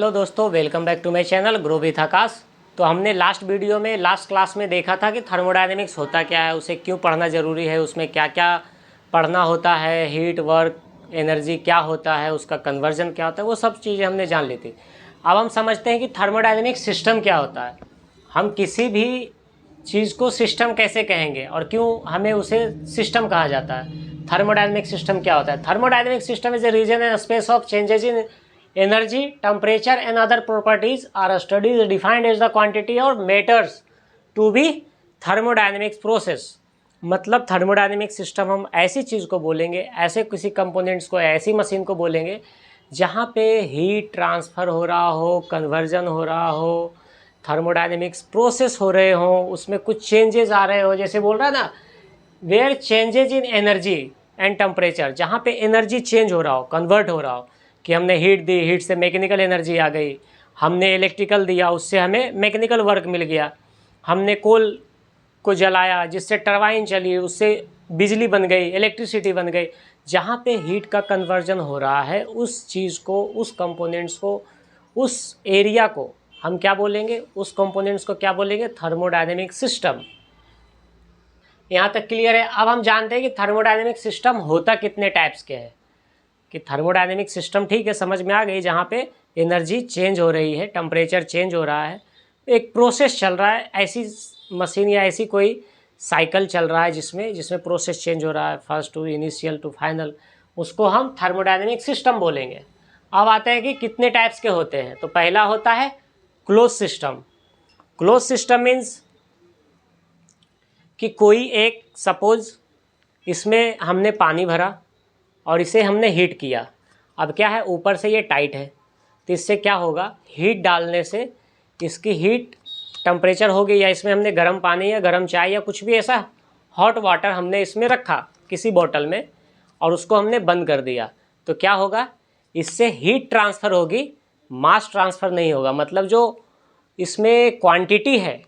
Hello दोस्तों, welcome back to my channel grow with Akash. तो हमने लास्ट क्लास में देखा था कि थर्मोडायनेमिक्स होता क्या है, उसे क्यों पढ़ना ज़रूरी है, उसमें क्या क्या पढ़ना होता है, हीट वर्क एनर्जी क्या होता है, उसका कन्वर्जन क्या होता है, वो सब चीज़ें हमने जान ली थी। अब हम समझते हैं कि थर्मोडायनेमिक सिस्टम क्या होता है। हम किसी भी चीज़ को सिस्टम कैसे कहेंगे और क्यों हमें उसे सिस्टम कहा जाता है। थर्मोडायनेमिक सिस्टम क्या होता है? Thermodynamic system is a region and space of changes in energy, temperature and other properties are studied defined as the quantity or matters to be thermodynamics process। मतलब थर्मोडायनेमिक सिस्टम हम ऐसी चीज़ को बोलेंगे, ऐसे किसी कंपोनेंट्स को, ऐसी मशीन को बोलेंगे जहाँ पे हीट ट्रांसफ़र हो रहा हो, कन्वर्जन हो रहा हो, थर्मोडायनेमिक्स प्रोसेस हो रहे हो, उसमें कुछ चेंजेस आ रहे हो। जैसे बोल रहा है ना, where changes in energy and temperature, जहाँ पे एनर्जी चेंज हो रहा हो, कन्वर्ट हो रहा हो, कि हमने हीट दी, हीट से मैकेनिकल एनर्जी आ गई, हमने इलेक्ट्रिकल दिया, उससे हमें मैकेनिकल वर्क मिल गया, हमने कोल को जलाया जिससे टरबाइन चली, उससे बिजली बन गई, इलेक्ट्रिसिटी बन गई। जहाँ पे हीट का कन्वर्जन हो रहा है, उस चीज़ को, उस कंपोनेंट्स को, उस एरिया को हम क्या बोलेंगे, उस कंपोनेंट्स को क्या बोलेंगे? Thermodynamic system. यहाँ तक क्लियर है? अब हम जानते हैं कि थर्मोडायनेमिक सिस्टम होता कितने टाइप्स के हैं। कि थर्मोडायनेमिक सिस्टम ठीक है, समझ में आ गई, जहाँ पे एनर्जी चेंज हो रही है, टेम्परेचर चेंज हो रहा है, एक प्रोसेस चल रहा है, ऐसी मशीन या ऐसी कोई साइकिल चल रहा है जिसमें प्रोसेस चेंज हो रहा है, first to initial to final, उसको हम थर्मोडायनेमिक सिस्टम बोलेंगे। अब आते हैं कि कितने टाइप्स के होते हैं। तो पहला होता है close system. Close system means कि कोई एक, सपोज इसमें हमने पानी भरा और इसे हमने हीट किया। अब क्या है, ऊपर से ये टाइट है, तो इससे क्या होगा, हीट डालने से इसकी हीट टेम्परेचर होगी, या इसमें हमने गर्म पानी या गर्म चाय या कुछ भी ऐसा हॉट वाटर हमने इसमें रखा किसी बोतल में और उसको हमने बंद कर दिया, तो क्या होगा, इससे हीट ट्रांसफ़र होगी, मास ट्रांसफ़र नहीं होगा। मतलब जो इसमें क्वांटिटी है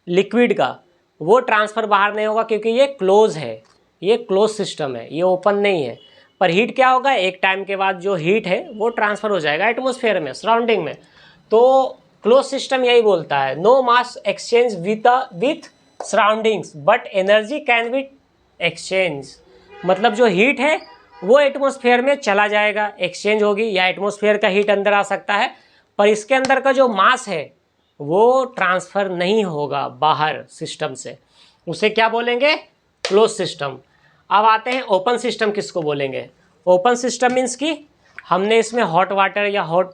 लिक्विड का, वो ट्रांसफ़र बाहर नहीं होगा, क्योंकि ये क्लोज है, ये क्लोज सिस्टम है, ये ओपन नहीं है। पर हीट क्या होगा, एक टाइम के बाद जो हीट है वो ट्रांसफ़र हो जाएगा एटमॉस्फेयर में, सराउंडिंग में। तो क्लोज सिस्टम यही बोलता है, no mass exchange with surroundings but energy can be exchange. मतलब जो हीट है वो एटमॉस्फेयर में चला जाएगा, एक्सचेंज होगी, या एटमॉस्फेयर का हीट अंदर आ सकता है, पर इसके अंदर का जो मास है वो ट्रांसफ़र नहीं होगा बाहर सिस्टम से। उसे क्या बोलेंगे? Close system. अब आते हैं ओपन सिस्टम। किसको बोलेंगे? ओपन सिस्टम मीन्स कि हमने इसमें हॉट वाटर या हॉट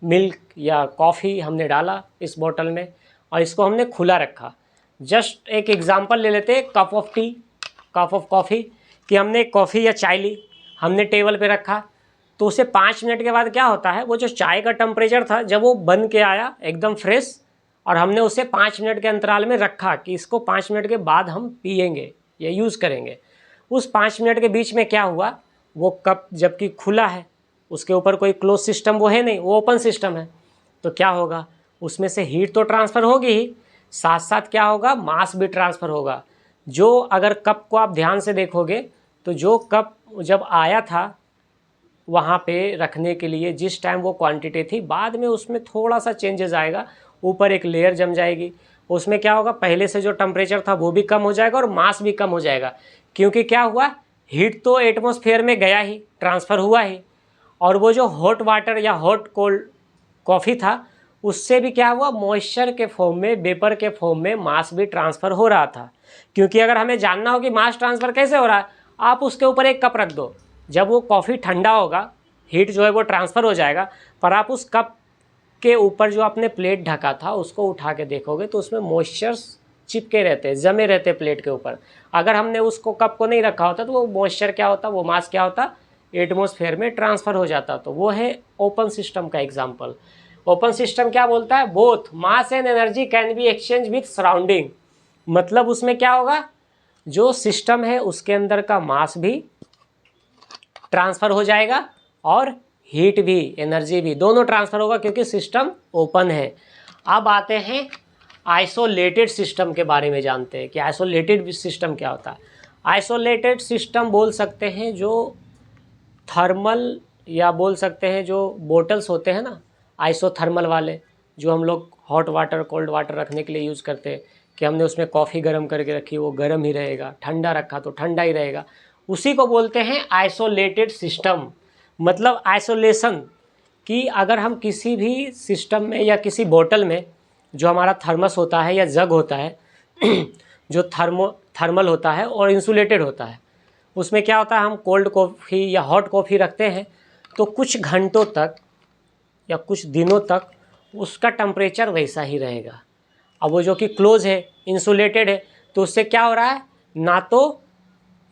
मिल्क या कॉफ़ी हमने डाला इस बोतल में और इसको हमने खुला रखा। जस्ट एक एग्जांपल ले लेते हैं, cup of T, cup of coffee, कि हमने कॉफ़ी या चाय ली, हमने टेबल पे रखा, तो उसे 5 मिनट के बाद क्या होता है, वो जो चाय का टेम्परेचर था जब वो बन के आया एकदम फ्रेश, और हमने उसे 5 मिनट के अंतराल में रखा कि इसको 5 मिनट के बाद हम पिएंगे या यूज़ करेंगे। उस 5 मिनट के बीच में क्या हुआ, वो कप जबकि खुला है, उसके ऊपर कोई क्लोज सिस्टम वो है नहीं, वो ओपन सिस्टम है, तो क्या होगा, उसमें से हीट तो ट्रांसफ़र होगी ही, साथ साथ क्या होगा, मास भी ट्रांसफ़र होगा। जो अगर कप को आप ध्यान से देखोगे तो जो कप जब आया था वहाँ पे रखने के लिए, जिस टाइम वो क्वांटिटी थी, बाद में उसमें थोड़ा सा चेंजेस आएगा, ऊपर एक लेयर जम जाएगी, उसमें क्या होगा, पहले से जो टेम्परेचर था वो भी कम हो जाएगा और मास भी कम हो जाएगा। क्योंकि क्या हुआ, हीट तो एटमॉस्फेयर में गया ही, ट्रांसफ़र हुआ ही, और वो जो हॉट वाटर या हॉट कोल्ड कॉफ़ी था उससे भी क्या हुआ, मॉइस्चर के फॉर्म में, वेपर के फॉर्म में मास भी ट्रांसफ़र हो रहा था। क्योंकि अगर हमें जानना हो कि मास ट्रांसफ़र कैसे हो रहा है, आप उसके ऊपर एक कप रख दो, जब वो कॉफ़ी ठंडा होगा, हीट जो है वो ट्रांसफ़र हो जाएगा, पर आप उस कप के ऊपर जो आपने प्लेट ढका था उसको उठा के देखोगे तो उसमें मॉइस्चर्स चिपके रहते, जमे रहते प्लेट के ऊपर। अगर हमने उसको कप को नहीं रखा होता तो वो मॉइस्चर क्या होता, वो मास क्या होता, एटमॉस्फेयर में ट्रांसफ़र हो जाता। तो वो है ओपन सिस्टम का एग्जांपल। ओपन सिस्टम क्या बोलता है, both mass and energy can be exchange with surrounding. मतलब उसमें क्या होगा, जो सिस्टम है उसके अंदर का मास भी ट्रांसफ़र हो जाएगा और हीट भी, एनर्जी भी, दोनों ट्रांसफ़र होगा, क्योंकि सिस्टम ओपन है। अब आते हैं आइसोलेटेड सिस्टम के बारे में, जानते हैं कि आइसोलेटेड सिस्टम क्या होता है। आइसोलेटेड सिस्टम बोल सकते हैं जो थर्मल, या बोल सकते हैं जो बोटल्स होते हैं ना, आइसोथर्मल वाले, जो हम लोग हॉट वाटर कोल्ड वाटर रखने के लिए यूज़ करते हैं, कि हमने उसमें कॉफ़ी गर्म करके रखी वो गर्म ही रहेगा, ठंडा रखा तो ठंडा ही रहेगा, उसी को बोलते हैं आइसोलेटेड सिस्टम। मतलब आइसोलेशन, कि अगर हम किसी भी सिस्टम में या किसी बोतल में, जो हमारा थर्मस होता है या जग होता है जो थर्मल होता है और इंसुलेटेड होता है, उसमें क्या होता है, हम कोल्ड कॉफ़ी या हॉट कॉफ़ी रखते हैं तो कुछ घंटों तक या कुछ दिनों तक उसका टेम्परेचर वैसा ही रहेगा। अब वो जो कि क्लोज है, इंसुलेटेड है, तो उससे क्या हो रहा है, ना तो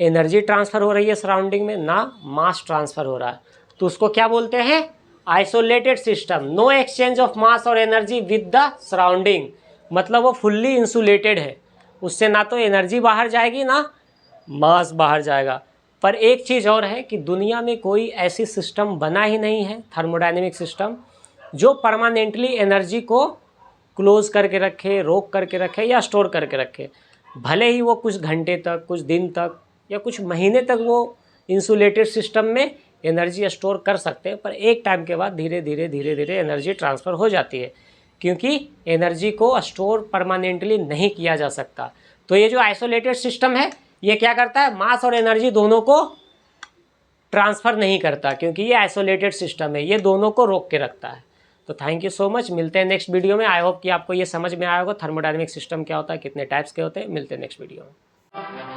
एनर्जी ट्रांसफ़र हो रही है सराउंडिंग में, ना मास ट्रांसफ़र हो रहा है, तो उसको क्या बोलते हैं, isolated system. No exchange of mass और एनर्जी विद द सराउंडिंग, मतलब वो फुल्ली इंसुलेटेड है, उससे ना तो एनर्जी बाहर जाएगी ना मास बाहर जाएगा। पर एक चीज़ और है कि दुनिया में कोई ऐसी सिस्टम बना ही नहीं है, थर्मोडायनेमिक सिस्टम, जो परमानेंटली एनर्जी को क्लोज करके रखे, रोक करके रखे या स्टोर करके रखे। भले ही वो कुछ घंटे तक, कुछ दिन तक या कुछ महीने तक वो इंसुलेटेड सिस्टम में एनर्जी स्टोर कर सकते हैं, पर एक टाइम के बाद धीरे धीरे एनर्जी ट्रांसफ़र हो जाती है, क्योंकि एनर्जी को स्टोर परमानेंटली नहीं किया जा सकता। तो ये जो आइसोलेटेड सिस्टम है, ये क्या करता है, मास और एनर्जी दोनों को ट्रांसफ़र नहीं करता, क्योंकि ये आइसोलेटेड सिस्टम है, ये दोनों को रोक के रखता है। तो थैंक यू सो मच, मिलते हैं नेक्स्ट वीडियो में। आई होप कि आपको ये समझ में आया होगा थर्मोडायनेमिक सिस्टम क्या होता है, कितने टाइप्स के होते हैं। मिलते हैं नेक्स्ट वीडियो में।